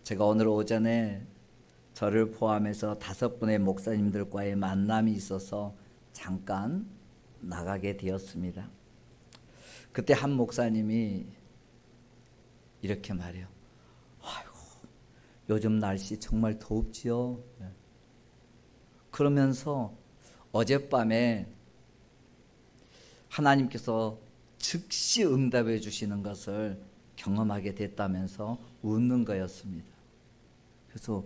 제가 오늘 오전에 저를 포함해서 5분의 목사님들과의 만남이 있어서 잠깐 나가게 되었습니다. 그때 한 목사님이 이렇게 말해요. 아이고, 요즘 날씨 정말 덥지요. 그러면서 어젯밤에 하나님께서 즉시 응답해 주시는 것을 경험하게 됐다면서 웃는 거였습니다. 그래서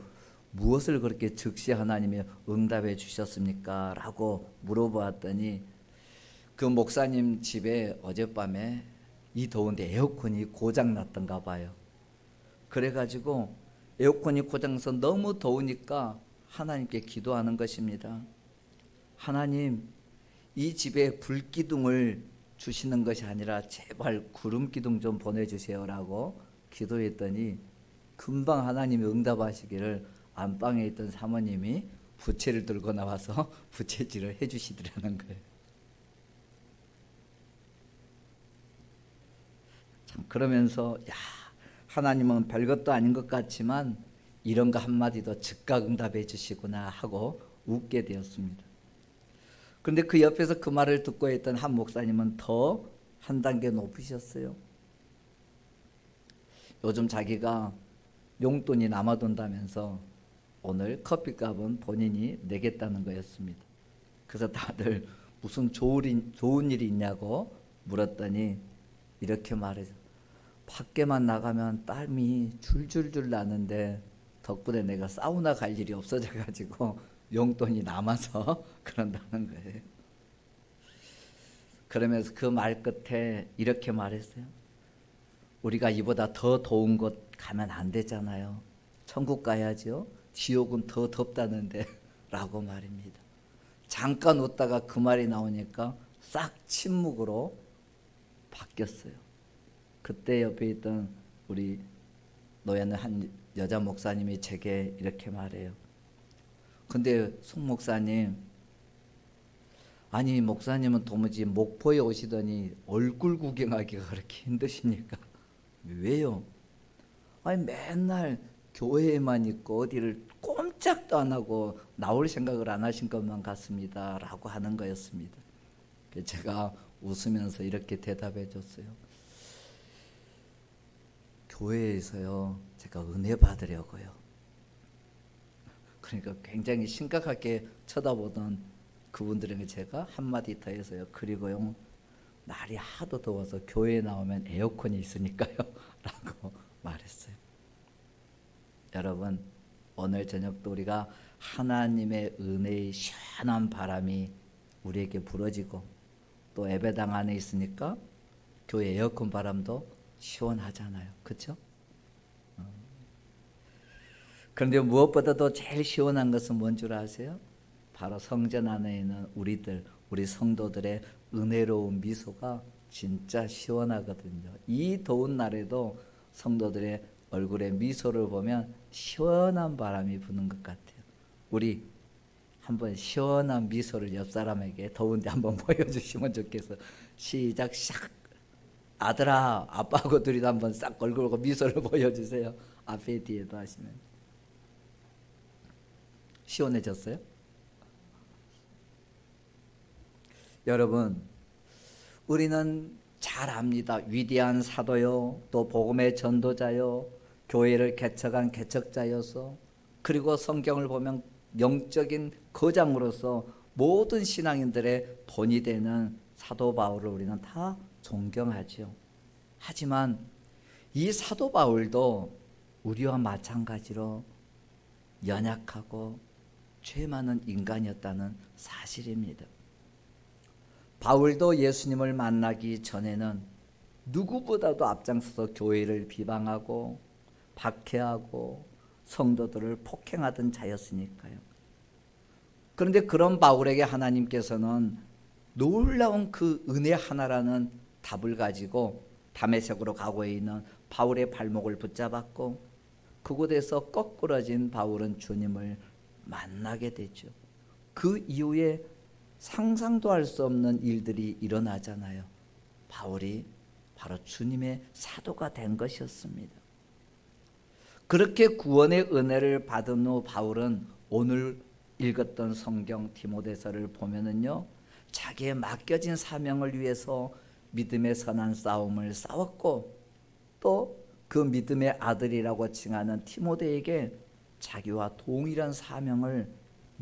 무엇을 그렇게 즉시 하나님이 응답해 주셨습니까? 라고 물어보았더니 그 목사님 집에 어젯밤에 이 더운데 에어컨이 고장 났던가 봐요. 그래가지고 에어컨이 고장나서 너무 더우니까 하나님께 기도하는 것입니다. 하나님, 이 집에 불기둥을 주시는 것이 아니라 제발 구름기둥 좀 보내주세요 라고 기도했더니 금방 하나님이 응답하시기를 안방에 있던 사모님이 부채를 들고 나와서 부채질을 해주시더라는 거예요. 참 그러면서 야, 하나님은 별것도 아닌 것 같지만 이런 거 한마디도 즉각 응답해 주시구나 하고 웃게 되었습니다. 그런데 그 옆에서 그 말을 듣고 있던 한 목사님은 더 한 단계 높으셨어요. 요즘 자기가 용돈이 남아돈다면서 오늘 커피값은 본인이 내겠다는 거였습니다. 그래서 다들 무슨 좋은 일이 있냐고 물었더니 이렇게 말해서 밖에만 나가면 땀이 줄줄줄 나는데 덕분에 내가 사우나 갈 일이 없어져가지고 용돈이 남아서 그런다는 거예요. 그러면서 그 말 끝에 이렇게 말했어요. 우리가 이보다 더 더운 곳 가면 안 되잖아요. 천국 가야죠. 지옥은 더 덥다는데 라고 말입니다. 잠깐 웃다가 그 말이 나오니까 싹 침묵으로 바뀌었어요. 그때 옆에 있던 우리 노예는 한 여자 목사님이 제게 이렇게 말해요. 근데 송 목사님, 아니 목사님은 도무지 목포에 오시더니 얼굴 구경하기가 그렇게 힘드십니까? 왜요? 아니 맨날 교회에만 있고 어디를 꼼짝도 안 하고 나올 생각을 안 하신 것만 같습니다 라고 하는 거였습니다. 제가 웃으면서 이렇게 대답해 줬어요. 교회에서요 제가 은혜 받으려고요. 그러니까 굉장히 심각하게 쳐다보던 그분들에게 제가 한마디 더 해서요. 그리고요 날이 하도 더워서 교회에 나오면 에어컨이 있으니까요 라고 말했어요. 여러분, 오늘 저녁도 우리가 하나님의 은혜의 시원한 바람이 우리에게 불어지고 또 예배당 안에 있으니까 교회 에어컨 바람도 시원하잖아요. 그렇죠? 그런데 무엇보다도 제일 시원한 것은 뭔 줄 아세요? 바로 성전 안에 있는 우리 성도들의 은혜로운 미소가 진짜 시원하거든요. 이 더운 날에도 성도들의 얼굴에 미소를 보면 시원한 바람이 부는 것 같아요. 우리 한번 시원한 미소를 옆 사람에게 더운데 한번 보여주시면 좋겠어요. 시작. 샥. 아들아, 아빠하고 둘이도 한번 싹 얼굴 보고 미소를 보여주세요. 앞에 뒤에도 하시면. 시원해졌어요? 여러분, 우리는 잘 압니다. 위대한 사도요, 또 복음의 전도자요, 교회를 개척한 개척자여서, 그리고 성경을 보면 영적인 거장으로서 모든 신앙인들의 본이 되는 사도 바울을 우리는 다 존경하죠. 하지만 이 사도 바울도 우리와 마찬가지로 연약하고 죄 많은 인간이었다는 사실입니다. 바울도 예수님을 만나기 전에는 누구보다도 앞장서서 교회를 비방하고 박해하고 성도들을 폭행하던 자였으니까요. 그런데 그런 바울에게 하나님께서는 놀라운 그 은혜 하나라는 답을 가지고 다메섹으로 가고 있는 바울의 발목을 붙잡았고 그곳에서 거꾸러진 바울은 주님을 만나게 되죠. 그 이후에 상상도 할 수 없는 일들이 일어나잖아요. 바울이 바로 주님의 사도가 된 것이었습니다. 그렇게 구원의 은혜를 받은 후 바울은 오늘 읽었던 성경 디모데서를 보면은요, 자기의 맡겨진 사명을 위해서 믿음의 선한 싸움을 싸웠고, 또 그 믿음의 아들이라고 칭하는 디모데에게 자기와 동일한 사명을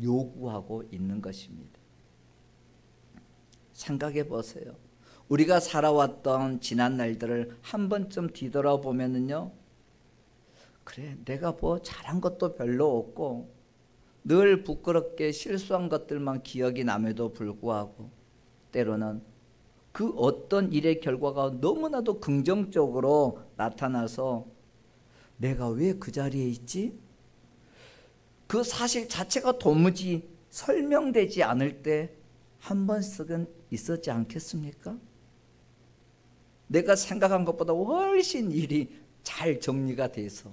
요구하고 있는 것입니다. 생각해 보세요. 우리가 살아왔던 지난 날들을 한 번쯤 뒤돌아보면은요, 그래, 내가 뭐 잘한 것도 별로 없고 늘 부끄럽게 실수한 것들만 기억이 남에도 불구하고 때로는 그 어떤 일의 결과가 너무나도 긍정적으로 나타나서 내가 왜 그 자리에 있지? 그 사실 자체가 도무지 설명되지 않을 때 한 번씩은 있었지 않겠습니까? 내가 생각한 것보다 훨씬 일이 잘 정리가 돼서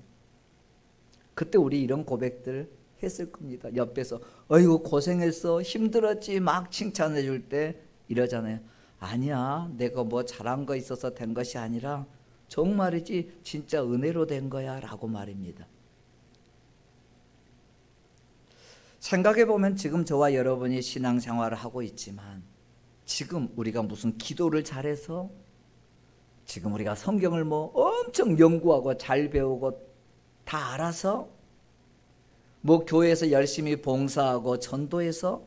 그때 우리 이런 고백들 했을 겁니다. 옆에서 어이구 고생했어, 힘들었지 막 칭찬해 줄 때 이러잖아요. 아니야, 내가 뭐 잘한 거 있어서 된 것이 아니라 정말이지 진짜 은혜로 된 거야 라고 말입니다. 생각해보면 지금 저와 여러분이 신앙생활을 하고 있지만 지금 우리가 무슨 기도를 잘해서, 지금 우리가 성경을 뭐 엄청 연구하고 잘 배우고 다 알아서, 뭐 교회에서 열심히 봉사하고 전도해서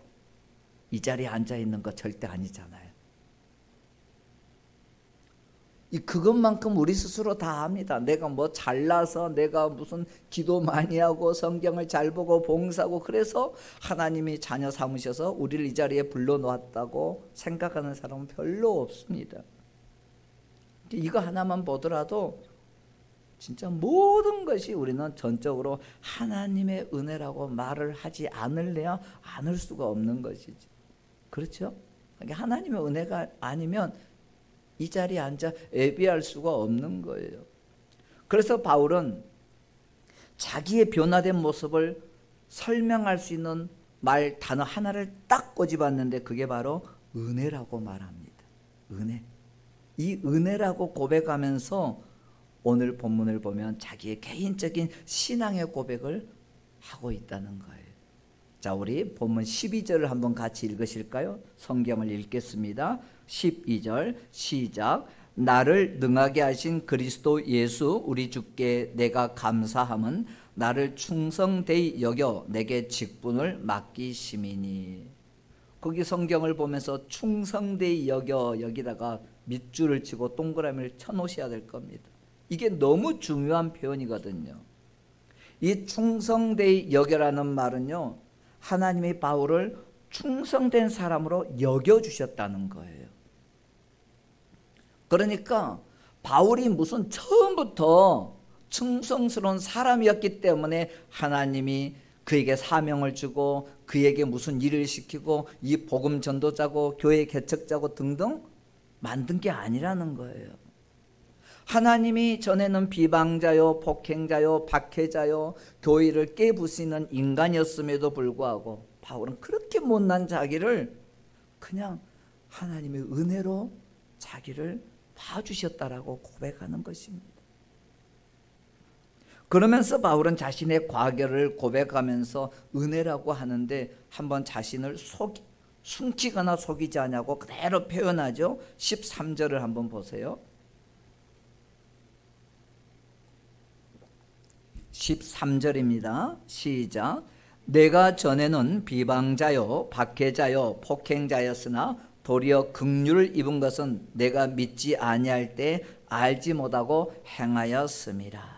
이 자리에 앉아 있는 거 절대 아니잖아요. 그것만큼 우리 스스로 다 압니다. 내가 뭐 잘나서, 내가 무슨 기도 많이 하고 성경을 잘 보고 봉사하고 그래서 하나님이 자녀 삼으셔서 우리를 이 자리에 불러놓았다고 생각하는 사람은 별로 없습니다. 이거 하나만 보더라도 진짜 모든 것이 우리는 전적으로 하나님의 은혜라고 말을 하지 않을래야 않을 수가 없는 것이지. 그렇죠? 하나님의 은혜가 아니면 이 자리에 앉아 예배할 수가 없는 거예요. 그래서 바울은 자기의 변화된 모습을 설명할 수 있는 말 단어 하나를 딱 꼬집었는데 그게 바로 은혜라고 말합니다. 은혜. 이 은혜라고 고백하면서 오늘 본문을 보면 자기의 개인적인 신앙의 고백을 하고 있다는 거예요. 자, 우리 본문 12절을 한번 같이 읽으실까요? 성경을 읽겠습니다. 12절 시작. 나를 능하게 하신 그리스도 예수 우리 주께 내가 감사함은 나를 충성되이 여겨 내게 직분을 맡기심이니. 거기 성경을 보면서 충성되이 여겨, 여기다가 밑줄을 치고 동그라미를 쳐놓으셔야 될 겁니다. 이게 너무 중요한 표현이거든요. 이 충성되이 여겨라는 말은요, 하나님이 바울을 충성된 사람으로 여겨주셨다는 거예요. 그러니까 바울이 무슨 처음부터 충성스러운 사람이었기 때문에 하나님이 그에게 사명을 주고 그에게 무슨 일을 시키고 이 복음 전도자고 교회 개척자고 등등 만든 게 아니라는 거예요. 하나님이 전에는 비방자요, 폭행자요, 박해자요, 교회를 깨부수는 인간이었음에도 불구하고 바울은 그렇게 못난 자기를 그냥 하나님의 은혜로 자기를 봐주셨다라고 고백하는 것입니다. 그러면서 바울은 자신의 과거를 고백하면서 은혜라고 하는데 한번 자신을 숨기거나 속이지 않냐고 그대로 표현하죠. 13절을 한번 보세요. 13절입니다. 시작. 내가 전에는 비방자요, 박해자요, 폭행자였으나 도리어 긍휼을 입은 것은 내가 믿지 아니할 때 알지 못하고 행하였음이라.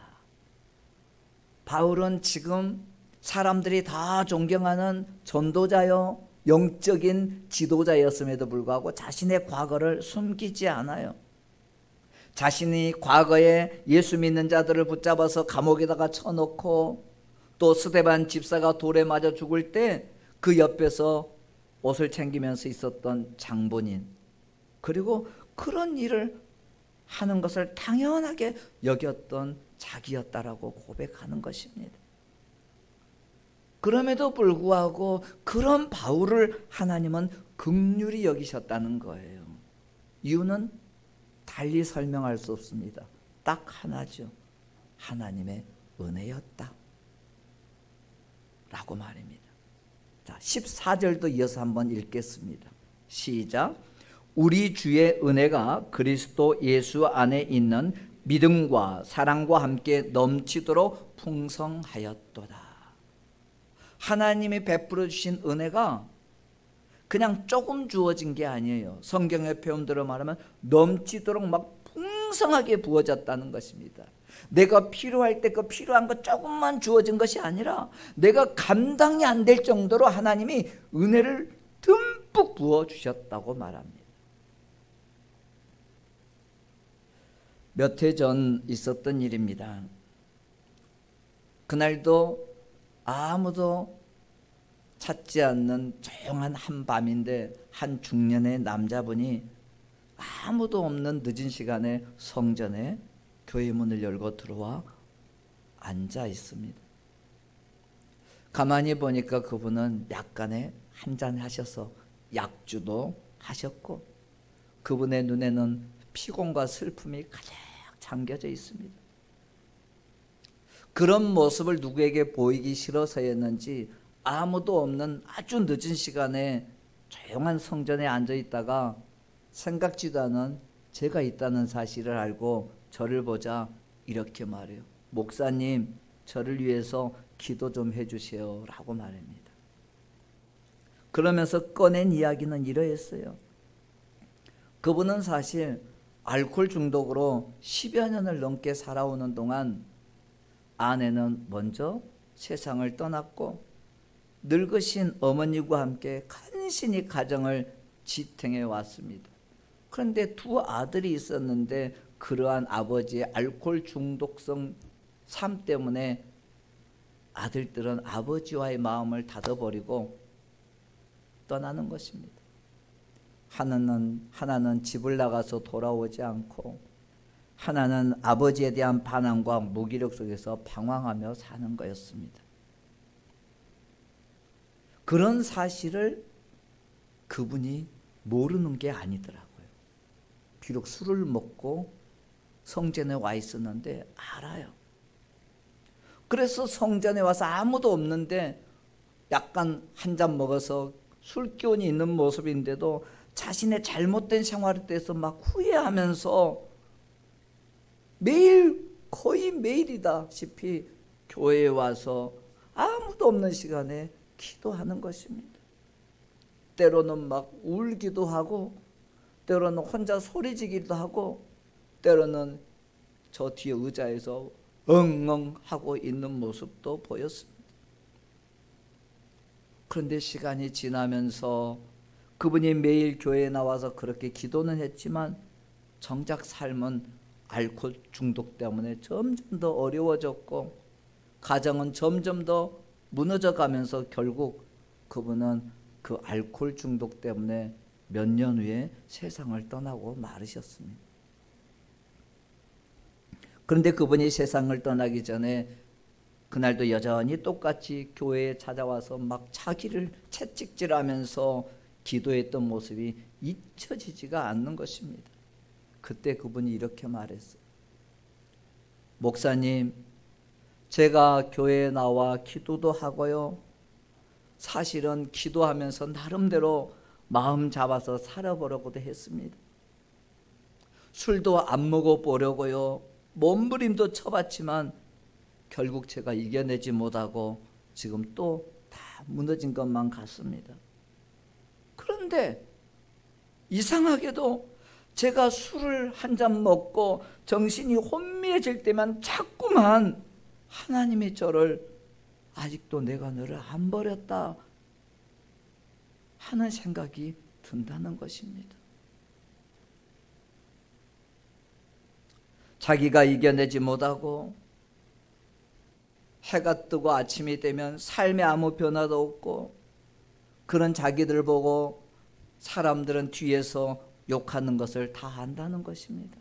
바울은 지금 사람들이 다 존경하는 전도자요, 영적인 지도자였음에도 불구하고 자신의 과거를 숨기지 않아요. 자신이 과거에 예수 믿는 자들을 붙잡아서 감옥에다가 쳐놓고 또 스데반 집사가 돌에 맞아 죽을 때 그 옆에서 옷을 챙기면서 있었던 장본인, 그리고 그런 일을 하는 것을 당연하게 여겼던 자기였다라고 고백하는 것입니다. 그럼에도 불구하고 그런 바울을 하나님은 긍휼히 여기셨다는 거예요. 이유는 달리 설명할 수 없습니다. 딱 하나죠. 하나님의 은혜였다 라고 말입니다. 자, 14절도 이어서 한번 읽겠습니다. 시작. 우리 주의 은혜가 그리스도 예수 안에 있는 믿음과 사랑과 함께 넘치도록 풍성하였도다. 하나님이 베풀어 주신 은혜가 그냥 조금 주어진 게 아니에요. 성경의 표현대로 말하면 넘치도록 막 풍성하게 부어졌다는 것입니다. 내가 필요할 때 그 필요한 것 조금만 주어진 것이 아니라 내가 감당이 안 될 정도로 하나님이 은혜를 듬뿍 부어주셨다고 말합니다. 몇 해 전 있었던 일입니다. 그날도 아무도 찾지 않는 조용한 한밤인데 한 중년의 남자분이 아무도 없는 늦은 시간에 성전에 교회 문을 열고 들어와 앉아 있습니다. 가만히 보니까 그분은 약간의 한잔 하셔서 약주도 하셨고 그분의 눈에는 피곤과 슬픔이 가득 잠겨져 있습니다. 그런 모습을 누구에게 보이기 싫어서였는지 아무도 없는 아주 늦은 시간에 조용한 성전에 앉아 있다가 생각지도 않은 제가 있다는 사실을 알고 저를 보자 이렇게 말해요. 목사님, 저를 위해서 기도 좀 해주세요 라고 말합니다. 그러면서 꺼낸 이야기는 이러했어요. 그분은 사실 알코올 중독으로 10여 년을 넘게 살아오는 동안 아내는 먼저 세상을 떠났고 늙으신 어머니와 함께 간신히 가정을 지탱해 왔습니다. 그런데 두 아들이 있었는데 그러한 아버지의 알코올 중독성 삶 때문에 아들들은 아버지와의 마음을 닫아버리고 떠나는 것입니다. 하나는 집을 나가서 돌아오지 않고 하나는 아버지에 대한 반항과 무기력 속에서 방황하며 사는 거였습니다. 그런 사실을 그분이 모르는 게 아니더라고요. 비록 술을 먹고 성전에 와 있었는데 알아요. 그래서 성전에 와서 아무도 없는데 약간 한 잔 먹어서 술 기운이 있는 모습인데도 자신의 잘못된 생활에 대해서 막 후회하면서 매일 거의 매일이다시피 교회에 와서 아무도 없는 시간에 기도하는 것입니다. 때로는 막 울기도 하고 때로는 혼자 소리지기도 하고 때로는 저 뒤에 의자에서 엉엉 하고 있는 모습도 보였습니다. 그런데 시간이 지나면서 그분이 매일 교회에 나와서 그렇게 기도는 했지만 정작 삶은 알코올 중독 때문에 점점 더 어려워졌고 가정은 점점 더 무너져 가면서 결국 그분은 그 알코올 중독 때문에 몇 년 후에 세상을 떠나고 마르셨습니다. 그런데 그분이 세상을 떠나기 전에 그날도 여전히 똑같이 교회에 찾아와서 막 자기를 채찍질하면서 기도했던 모습이 잊혀지지가 않는 것입니다. 그때 그분이 이렇게 말했어요. 목사님, 제가 교회에 나와 기도도 하고요. 사실은 기도하면서 나름대로 마음 잡아서 살아보려고도 했습니다. 술도 안 먹어보려고요. 몸부림도 쳐봤지만 결국 제가 이겨내지 못하고 지금 또 다 무너진 것만 같습니다. 그런데 이상하게도 제가 술을 한 잔 먹고 정신이 혼미해질 때만 자꾸만 하나님이 저를 아직도 내가 너를 안 버렸다 하는 생각이 든다는 것입니다. 자기가 이겨내지 못하고 해가 뜨고 아침이 되면 삶에 아무 변화도 없고 그런 자기들 보고 사람들은 뒤에서 욕하는 것을 다 안다는 것입니다.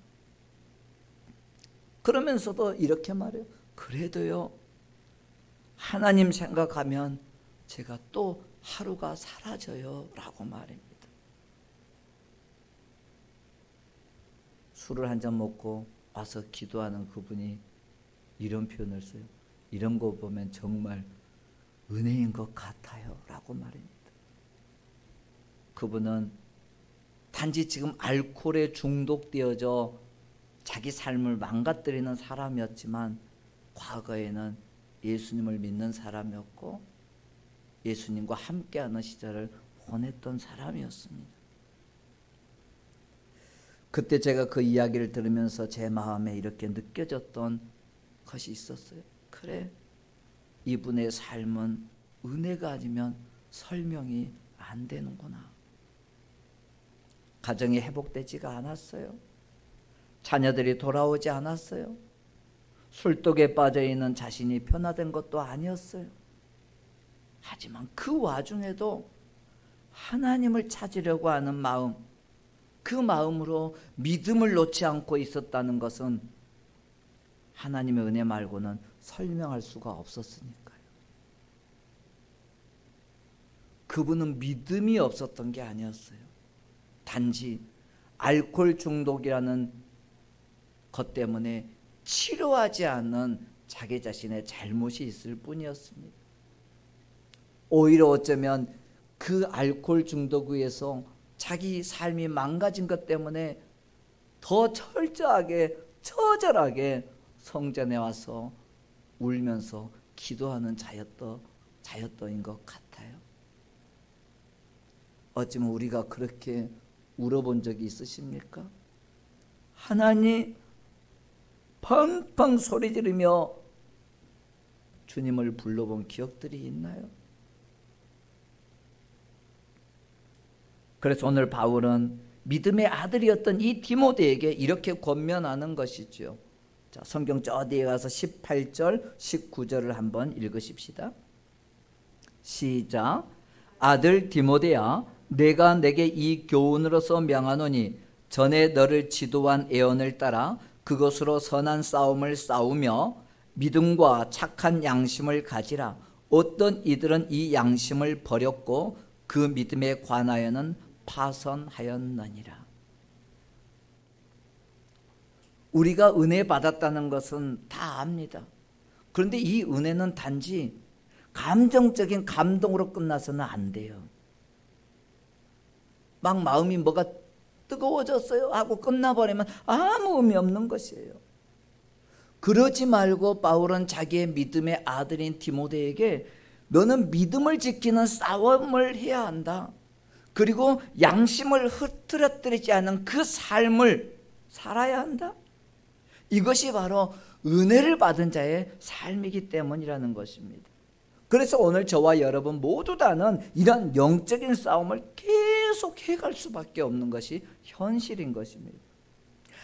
그러면서도 이렇게 말해요. 그래도요, 하나님 생각하면 제가 또 하루가 사라져요 라고 말입니다. 술을 한 잔 먹고 와서 기도하는 그분이 이런 표현을 써요. 이런 거 보면 정말 은혜인 것 같아요 라고 말입니다. 그분은 단지 지금 알코올에 중독되어져 자기 삶을 망가뜨리는 사람이었지만 과거에는 예수님을 믿는 사람이었고 예수님과 함께하는 시절을 보냈던 사람이었습니다. 그때 제가 그 이야기를 들으면서 제 마음에 이렇게 느껴졌던 것이 있었어요. 그래, 이분의 삶은 은혜가 아니면 설명이 안 되는구나. 가정이 회복되지가 않았어요. 자녀들이 돌아오지 않았어요. 술독에 빠져있는 자신이 변화된 것도 아니었어요. 하지만 그 와중에도 하나님을 찾으려고 하는 마음, 그 마음으로 믿음을 놓지 않고 있었다는 것은 하나님의 은혜 말고는 설명할 수가 없었으니까요. 그분은 믿음이 없었던 게 아니었어요. 단지 알코올 중독이라는 것 때문에 치료하지 않는 자기 자신의 잘못이 있을 뿐이었습니다. 오히려 어쩌면 그 알코올 중독 위에서 자기 삶이 망가진 것 때문에 더 철저하게 처절하게 성전에 와서 울면서 기도하는 자였던 것 같아요. 어쩌면 우리가 그렇게 울어본 적이 있으십니까? 하나님, 펑펑 소리 지르며 주님을 불러본 기억들이 있나요? 그래서 오늘 바울은 믿음의 아들이었던 이 디모데에게 이렇게 권면하는 것이죠. 자, 성경 저 뒤에 가서 18절, 19절을 한번 읽으십시다. 시작. 아들 디모데야, 내가 내게 이 교훈으로서 명하노니 전에 너를 지도한 애언을 따라 그것으로 선한 싸움을 싸우며 믿음과 착한 양심을 가지라. 어떤 이들은 이 양심을 버렸고 그 믿음에 관하여는 파선하였느니라. 우리가 은혜 받았다는 것은 다 압니다. 그런데 이 은혜는 단지 감정적인 감동으로 끝나서는 안 돼요. 막 마음이 뭐가 뜨거워졌어요 하고 끝나버리면 아무 의미 없는 것이에요. 그러지 말고 바울은 자기의 믿음의 아들인 디모데에게 너는 믿음을 지키는 싸움을 해야 한다. 그리고 양심을 흐트러뜨리지 않는 그 삶을 살아야 한다. 이것이 바로 은혜를 받은 자의 삶이기 때문이라는 것입니다. 그래서 오늘 저와 여러분 모두 다는 이런 영적인 싸움을 계속 해갈 수밖에 없는 것이 현실인 것입니다.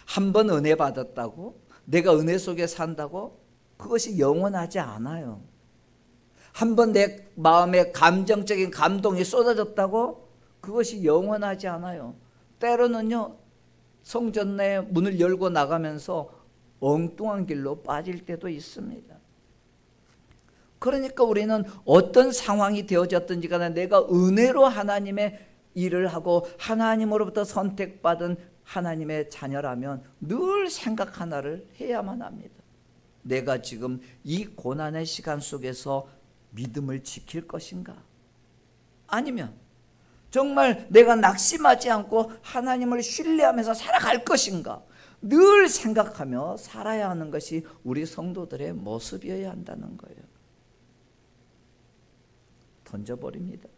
한 번 은혜 받았다고 내가 은혜 속에 산다고 그것이 영원하지 않아요. 한 번 내 마음에 감정적인 감동이 쏟아졌다고 그것이 영원하지 않아요. 때로는요, 성전 내 문을 열고 나가면서 엉뚱한 길로 빠질 때도 있습니다. 그러니까 우리는 어떤 상황이 되어졌든지 간에 내가 은혜로 하나님의 일을 하고 하나님으로부터 선택받은 하나님의 자녀라면 늘 생각 하나를 해야만 합니다. 내가 지금 이 고난의 시간 속에서 믿음을 지킬 것인가? 아니면 정말 내가 낙심하지 않고 하나님을 신뢰하면서 살아갈 것인가? 늘 생각하며 살아야 하는 것이 우리 성도들의 모습이어야 한다는 거예요. 던져버립니다.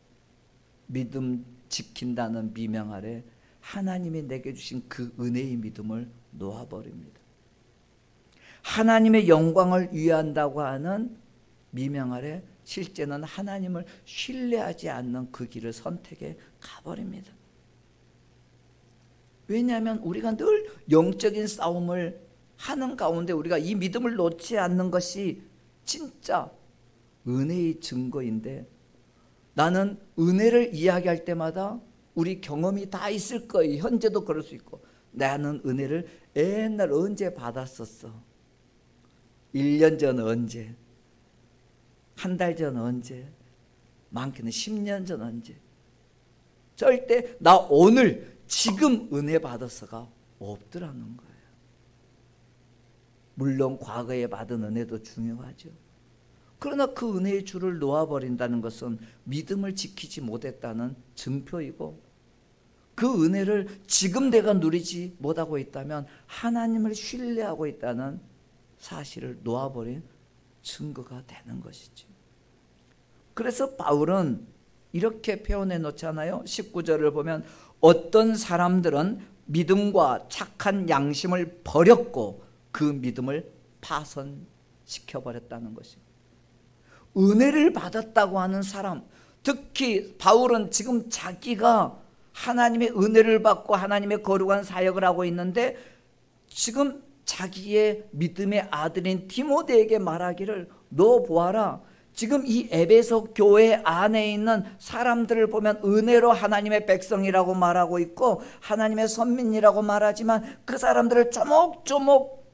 믿음 지킨다는 미명 아래 하나님이 내게 주신 그 은혜의 믿음을 놓아버립니다. 하나님의 영광을 위한다고 하는 미명 아래 실제는 하나님을 신뢰하지 않는 그 길을 선택해 가버립니다. 왜냐하면 우리가 늘 영적인 싸움을 하는 가운데 우리가 이 믿음을 놓지 않는 것이 진짜 은혜의 증거인데, 나는 은혜를 이야기할 때마다 우리 경험이 다 있을 거예요. 현재도 그럴 수 있고, 나는 은혜를 옛날 언제 받았었어? 1년 전 언제? 한 달 전 언제? 많게는 10년 전 언제? 절대 나 오늘 지금 은혜 받았어가 없더라는 거예요. 물론 과거에 받은 은혜도 중요하죠. 그러나 그 은혜의 줄을 놓아버린다는 것은 믿음을 지키지 못했다는 증표이고, 그 은혜를 지금 내가 누리지 못하고 있다면 하나님을 신뢰하고 있다는 사실을 놓아버린 증거가 되는 것이죠. 그래서 바울은 이렇게 표현해 놓잖아요. 19절을 보면 어떤 사람들은 믿음과 착한 양심을 버렸고 그 믿음을 파손시켜버렸다는 것입니다. 은혜를 받았다고 하는 사람, 특히 바울은 지금 자기가 하나님의 은혜를 받고 하나님의 거룩한 사역을 하고 있는데 지금 자기의 믿음의 아들인 디모데에게 말하기를 너 보아라. 지금 이 에베소 교회 안에 있는 사람들을 보면 은혜로 하나님의 백성이라고 말하고 있고 하나님의 선민이라고 말하지만 그 사람들을 조목조목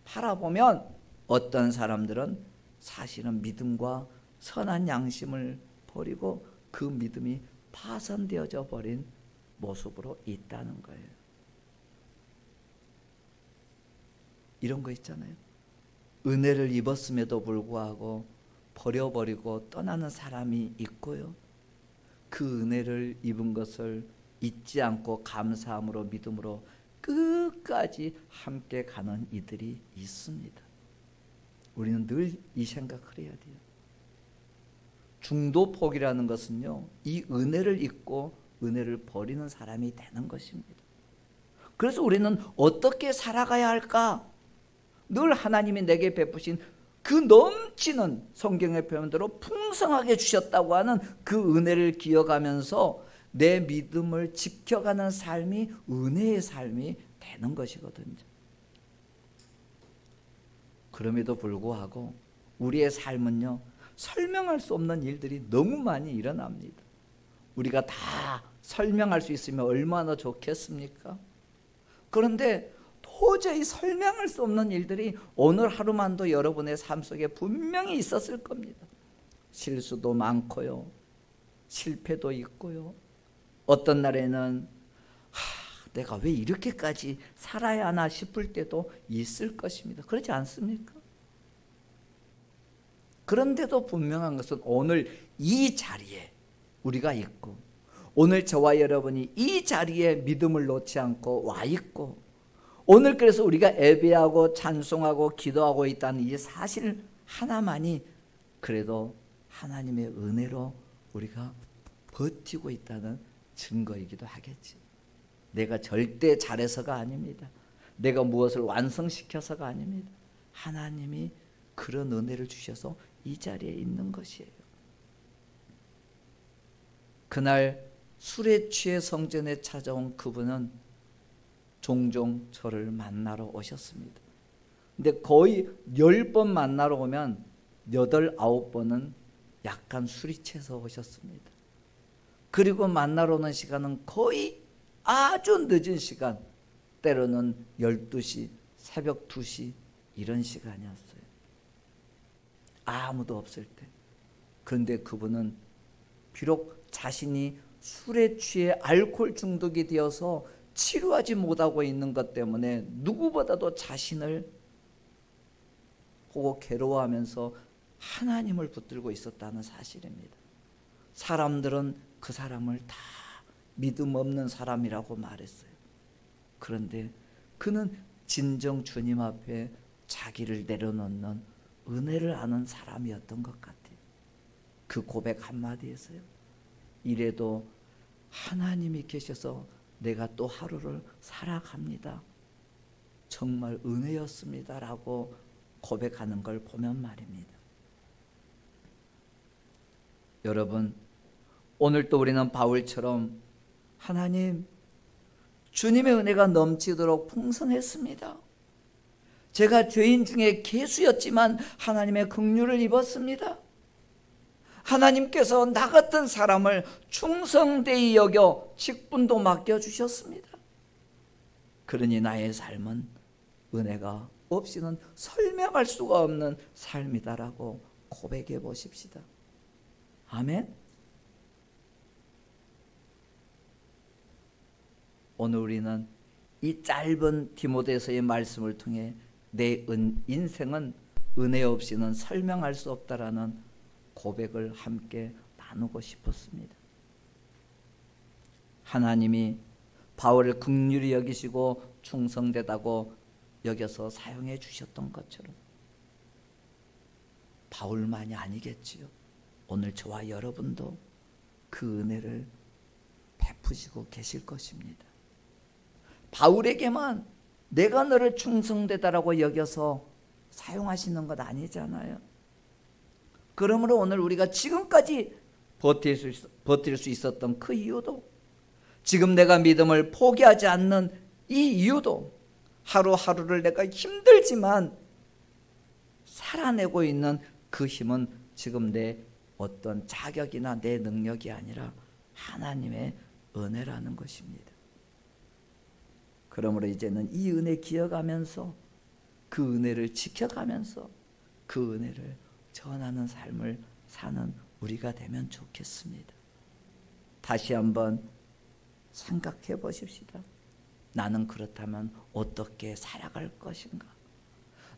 바라보면 어떤 사람들은 사실은 믿음과 선한 양심을 버리고 그 믿음이 파손되어져 버린 모습으로 있다는 거예요. 이런 거 있잖아요. 은혜를 입었음에도 불구하고 버려버리고 떠나는 사람이 있고요. 그 은혜를 입은 것을 잊지 않고 감사함으로 믿음으로 끝까지 함께 가는 이들이 있습니다. 우리는 늘 이 생각을 해야 돼요. 중도폭이라는 것은요, 이 은혜를 잊고 은혜를 버리는 사람이 되는 것입니다. 그래서 우리는 어떻게 살아가야 할까? 늘 하나님이 내게 베푸신 그 넘치는 성경의 표현대로 풍성하게 주셨다고 하는 그 은혜를 기억하면서 내 믿음을 지켜가는 삶이 은혜의 삶이 되는 것이거든요. 그럼에도 불구하고 우리의 삶은요, 설명할 수 없는 일들이 너무 많이 일어납니다. 우리가 다 설명할 수 있으면 얼마나 좋겠습니까? 그런데 도저히 설명할 수 없는 일들이 오늘 하루만도 여러분의 삶 속에 분명히 있었을 겁니다. 실수도 많고요, 실패도 있고요, 어떤 날에는 내가 왜 이렇게까지 살아야 하나 싶을 때도 있을 것입니다. 그렇지 않습니까? 그런데도 분명한 것은 오늘 이 자리에 우리가 있고 오늘 저와 여러분이 이 자리에 믿음을 놓지 않고 와 있고 오늘 그래서 우리가 예배하고 찬송하고 기도하고 있다는 이 사실 하나만이 그래도 하나님의 은혜로 우리가 버티고 있다는 증거이기도 하겠지. 내가 절대 잘해서가 아닙니다. 내가 무엇을 완성시켜서가 아닙니다. 하나님이 그런 은혜를 주셔서 이 자리에 있는 것이에요. 그날 술에 취해 성전에 찾아온 그분은 종종 저를 만나러 오셨습니다. 근데 거의 10번 만나러 오면 8, 9번은 약간 술이 취해서 오셨습니다. 그리고 만나러 오는 시간은 거의 아주 늦은 시간, 때로는 12시, 새벽 2시 이런 시간이었어요. 아무도 없을 때. 그런데 그분은 비록 자신이 술에 취해 알코올 중독이 되어서 치료하지 못하고 있는 것 때문에 누구보다도 자신을 보고 괴로워하면서 하나님을 붙들고 있었다는 사실입니다. 사람들은 그 사람을 다 믿음 없는 사람이라고 말했어요. 그런데 그는 진정 주님 앞에 자기를 내려놓는 은혜를 아는 사람이었던 것 같아요. 그 고백 한마디에서요. 이래도 하나님이 계셔서 내가 또 하루를 살아갑니다. 정말 은혜였습니다. 라고 고백하는 걸 보면 말입니다. 여러분, 오늘 또 우리는 바울처럼 하나님, 주님의 은혜가 넘치도록 풍성했습니다. 제가 죄인 중에 괴수였지만 하나님의 긍휼을 입었습니다. 하나님께서 나 같은 사람을 충성되이 여겨 직분도 맡겨주셨습니다. 그러니 나의 삶은 은혜가 없이는 설명할 수가 없는 삶이다라고 고백해 보십시다. 아멘. 오늘 우리는 이 짧은 디모데서의 말씀을 통해 내 인생은 은혜 없이는 설명할 수 없다라는 고백을 함께 나누고 싶었습니다. 하나님이 바울을 긍휼히 여기시고 충성되다고 여겨서 사용해 주셨던 것처럼 바울만이 아니겠지요. 오늘 저와 여러분도 그 은혜를 베푸시고 계실 것입니다. 바울에게만 내가 너를 충성되다라고 여겨서 사용하시는 것 아니잖아요. 그러므로 오늘 우리가 지금까지 버틸 수 있었던 그 이유도, 지금 내가 믿음을 포기하지 않는 이 이유도, 하루하루를 내가 힘들지만 살아내고 있는 그 힘은 지금 내 어떤 자격이나 내 능력이 아니라 하나님의 은혜라는 것입니다. 그러므로 이제는 이 은혜 기억하면서 그 은혜를 지켜가면서 그 은혜를 전하는 삶을 사는 우리가 되면 좋겠습니다. 다시 한번 생각해 보십시다. 나는 그렇다면 어떻게 살아갈 것인가?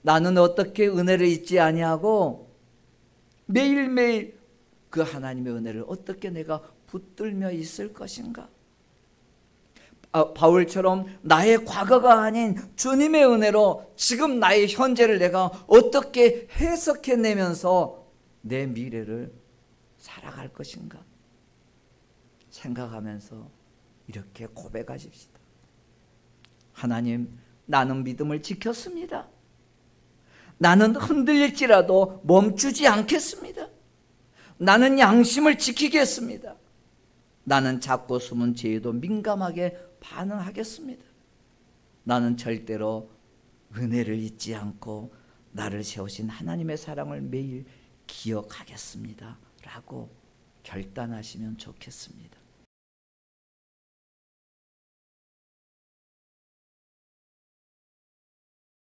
나는 어떻게 은혜를 잊지 아니하고 매일매일 그 하나님의 은혜를 어떻게 내가 붙들며 있을 것인가? 바울처럼 나의 과거가 아닌 주님의 은혜로 지금 나의 현재를 내가 어떻게 해석해내면서 내 미래를 살아갈 것인가 생각하면서 이렇게 고백하십시다. 하나님, 나는 믿음을 지켰습니다. 나는 흔들릴지라도 멈추지 않겠습니다. 나는 양심을 지키겠습니다. 나는 작고 숨은 죄에도 민감하게 반응하겠습니다. 나는 절대로 은혜를 잊지 않고 나를 세우신 하나님의 사랑을 매일 기억하겠습니다. 라고 결단하시면 좋겠습니다.